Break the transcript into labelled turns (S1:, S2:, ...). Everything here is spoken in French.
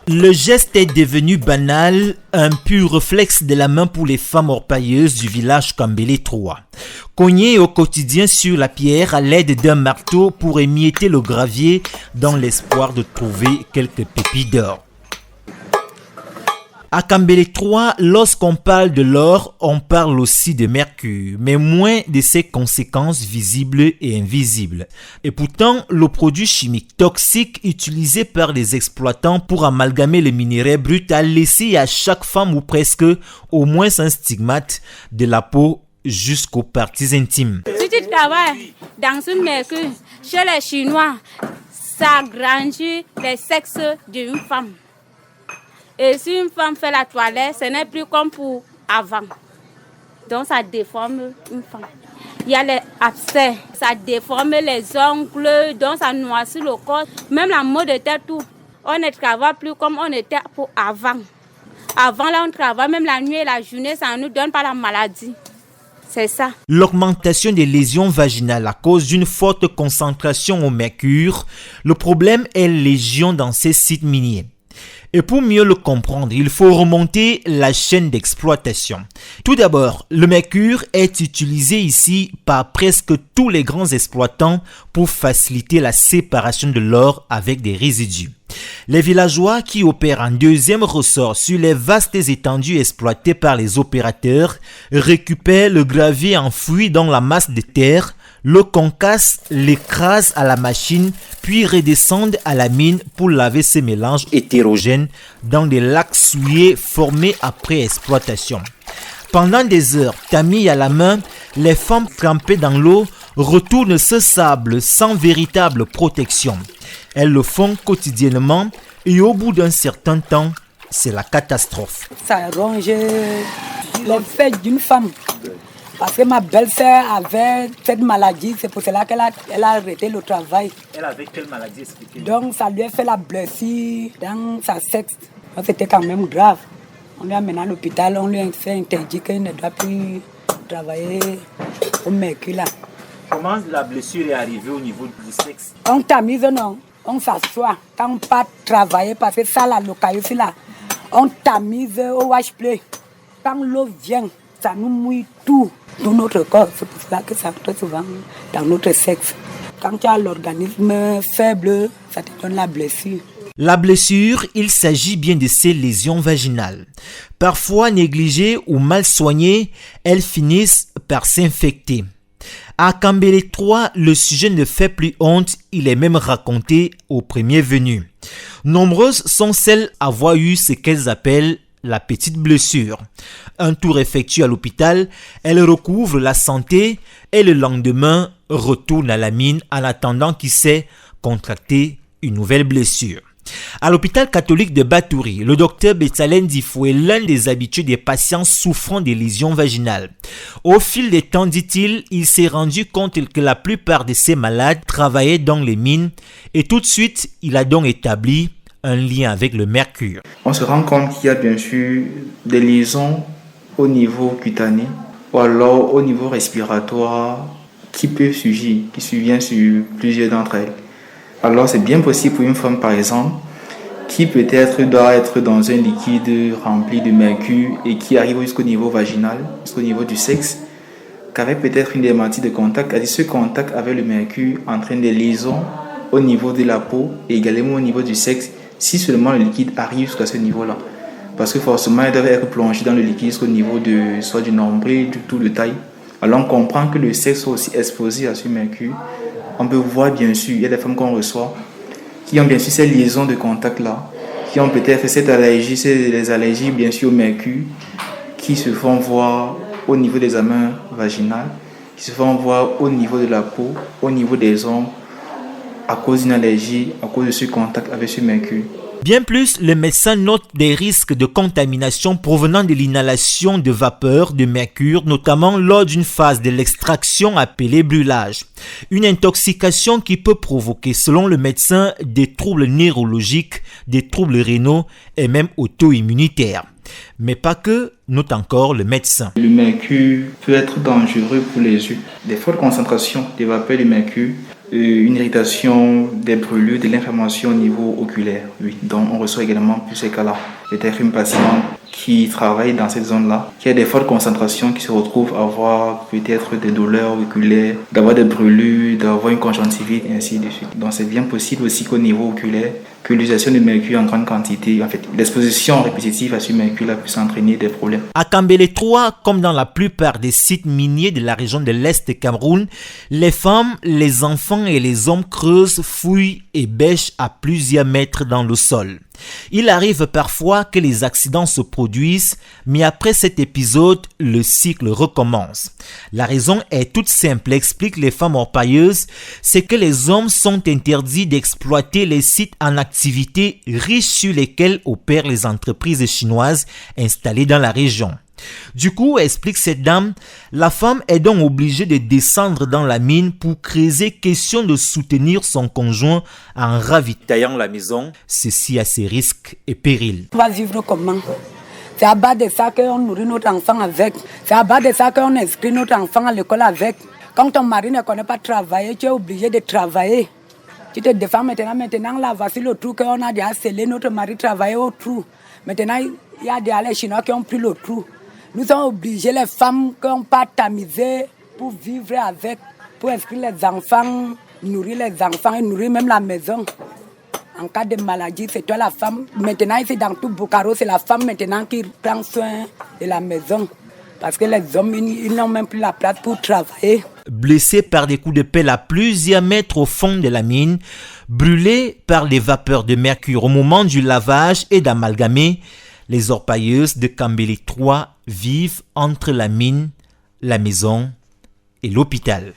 S1: Le geste est devenu banal, un pur réflexe de la main pour les femmes orpailleuses du village Kambele 3. Cogner au quotidien sur la pierre à l'aide d'un marteau pour émietter le gravier dans l'espoir de trouver quelques pépites d'or. À Kambele 3, lorsqu'on parle de l'or, on parle aussi de mercure, mais moins de ses conséquences visibles et invisibles. Et pourtant, le produit chimique toxique utilisé par les exploitants pour amalgamer les minerais bruts a laissé à chaque femme ou presque au moins un stigmate de la peau jusqu'aux parties intimes.
S2: Si tu travailles dans ce mercure, chez les Chinois, ça agrandit les sexes d'une femme. Et si une femme fait la toilette, ce n'est plus comme pour avant. Donc ça déforme une femme. Il y a les abcès, ça déforme les ongles, donc ça noircit le corps. Même la mode de tête, tout. On ne travaille plus comme on était pour avant. Avant, là, on travaille même la nuit et la journée, ça ne nous donne pas la maladie. C'est ça.
S1: L'augmentation des lésions vaginales à cause d'une forte concentration au mercure, le problème est légion dans ces sites miniers. Et pour mieux le comprendre, il faut remonter la chaîne d'exploitation. Tout d'abord, le mercure est utilisé ici par presque tous les grands exploitants pour faciliter la séparation de l'or avec des résidus. Les villageois qui opèrent en deuxième ressort sur les vastes étendues exploitées par les opérateurs récupèrent le gravier enfoui dans la masse de terre, le concassent, l'écrasent à la machine, puis redescendent à la mine pour laver ces mélanges hétérogènes dans des lacs souillés formés après exploitation. Pendant des heures, tamis à la main, les femmes trempées dans l'eau retournent ce sable sans véritable protection. Elles le font quotidiennement et au bout d'un certain temps, c'est la catastrophe.
S3: Ça ronge les fesses d'une femme. Parce que ma belle-sœur avait cette maladie, c'est pour cela qu'elle a arrêté le travail.
S1: Elle avait quelle maladie, expliquez-moi?
S3: Donc ça lui a fait la blessure dans sa sexe. Donc c'était quand même grave. On lui a amené à l'hôpital, on lui a fait interdit qu'il ne doit plus travailler au mercure là.
S1: Comment la blessure est arrivée au niveau du sexe?
S3: On tamise, non. On s'assoit quand on part travailler parce que ça là, le caillou là, on tamise au wash-play. Quand l'eau vient, ça nous mouille tout notre corps. C'est pour cela que ça entre souvent dans notre sexe. Quand tu as l'organisme faible, ça te donne la blessure.
S1: La blessure, il s'agit bien de ces lésions vaginales. Parfois négligées ou mal soignées, elles finissent par s'infecter. À Kambele 3, le sujet ne fait plus honte, il est même raconté aux premiers venus. Nombreuses sont celles à avoir eu ce qu'elles appellent la petite blessure. Un tour effectué à l'hôpital, elle recouvre la santé et le lendemain retourne à la mine en attendant qu'il s'est contracté une nouvelle blessure. À l'hôpital catholique de Batouri, le docteur Betsalène Difo est l'un des habitués des patients souffrant des lésions vaginales. Au fil des temps, dit-il, il s'est rendu compte que la plupart de ces malades travaillaient dans les mines et tout de suite, il a donc établi un lien avec le mercure.
S4: On se rend compte qu'il y a bien sûr des lésions au niveau cutané ou alors au niveau respiratoire qui peuvent surgir, qui surviennent sur plusieurs d'entre elles. Alors c'est bien possible pour une femme par exemple qui peut-être doit être dans un liquide rempli de mercure et qui arrive jusqu'au niveau vaginal, jusqu'au niveau du sexe, qu'avec peut-être une dermatite de contact, c'est-à-dire ce contact avec le mercure entraîne des lésions au niveau de la peau et également au niveau du sexe si seulement le liquide arrive jusqu'à ce niveau-là. Parce que forcément, elle doit être plongée dans le liquide jusqu'au niveau de soit du nombril, du tout de taille. Alors on comprend que le sexe est aussi exposé à ce mercure. On peut voir bien sûr, il y a des femmes qu'on reçoit qui ont bien sûr ces liaisons de contact-là, qui ont peut-être cette allergie, c'est les allergies bien sûr au mercure, qui se font voir au niveau des amins vaginales, qui se font voir au niveau de la peau, au niveau des ongles, à cause d'une allergie, à cause de ce contact avec ce mercure.
S1: Bien plus, le médecin note des risques de contamination provenant de l'inhalation de vapeur de mercure, notamment lors d'une phase de l'extraction appelée brûlage. Une intoxication qui peut provoquer, selon le médecin, des troubles neurologiques, des troubles rénaux et même auto-immunitaires. Mais pas que, note encore le médecin.
S4: Le mercure peut être dangereux pour les yeux. Des fortes concentrations de vapeur de mercure une irritation, des brûlures, de l'inflammation au niveau oculaire. Oui, donc on reçoit également pour ces cas-là. Peut-être une patiente qui travaille dans cette zone-là, qui a des fortes concentrations, qui se retrouve à avoir peut-être des douleurs oculaires, d'avoir des brûlures, d'avoir une conjonctivite, et ainsi de suite. Donc c'est bien possible aussi qu'au niveau oculaire, que l'utilisation de mercure en grande quantité, en fait, l'exposition répétitive à ce mercure-là puisse entraîner des problèmes.
S1: À Kambele 3, comme dans la plupart des sites miniers de la région de l'Est du Cameroun, les femmes, les enfants et les hommes creusent, fouillent et bêchent à plusieurs mètres dans le sol. Il arrive parfois que les accidents se produisent, mais après cet épisode, le cycle recommence. La raison est toute simple, expliquent les femmes orpailleuses, c'est que les hommes sont interdits d'exploiter les sites en activités riches sur lesquels opèrent les entreprises chinoises installées dans la région. Du coup, explique cette dame, la femme est donc obligée de descendre dans la mine pour creuser, question de soutenir son conjoint en ravitaillant la maison, ceci à ses risques et périls.
S3: On va vivre comment? C'est à bas de ça qu'on nourrit notre enfant avec. C'est à bas de ça qu'on inscrit notre enfant à l'école avec. Quand ton mari ne connaît pas travailler, tu es obligé de travailler. Tu te défends maintenant là, voici le trou qu'on a déjà scellé, notre mari travaillait au trou. Maintenant, il y a des Chinois qui ont pris le trou. Nous sommes obligés, les femmes, qu'on pas tamiser pour vivre avec, pour inscrire les enfants, nourrir les enfants et nourrir même la maison. En cas de maladie, c'est toi la femme. Maintenant, ici dans tout Bokaro, c'est la femme maintenant qui prend soin de la maison. Parce que les hommes, ils n'ont même plus la place pour travailler.
S1: Blessés par des coups de pelle à plusieurs mètres au fond de la mine, brûlés par les vapeurs de mercure au moment du lavage et d'amalgamer, les orpailleuses de Kambele 3 vivent entre la mine, la maison et l'hôpital.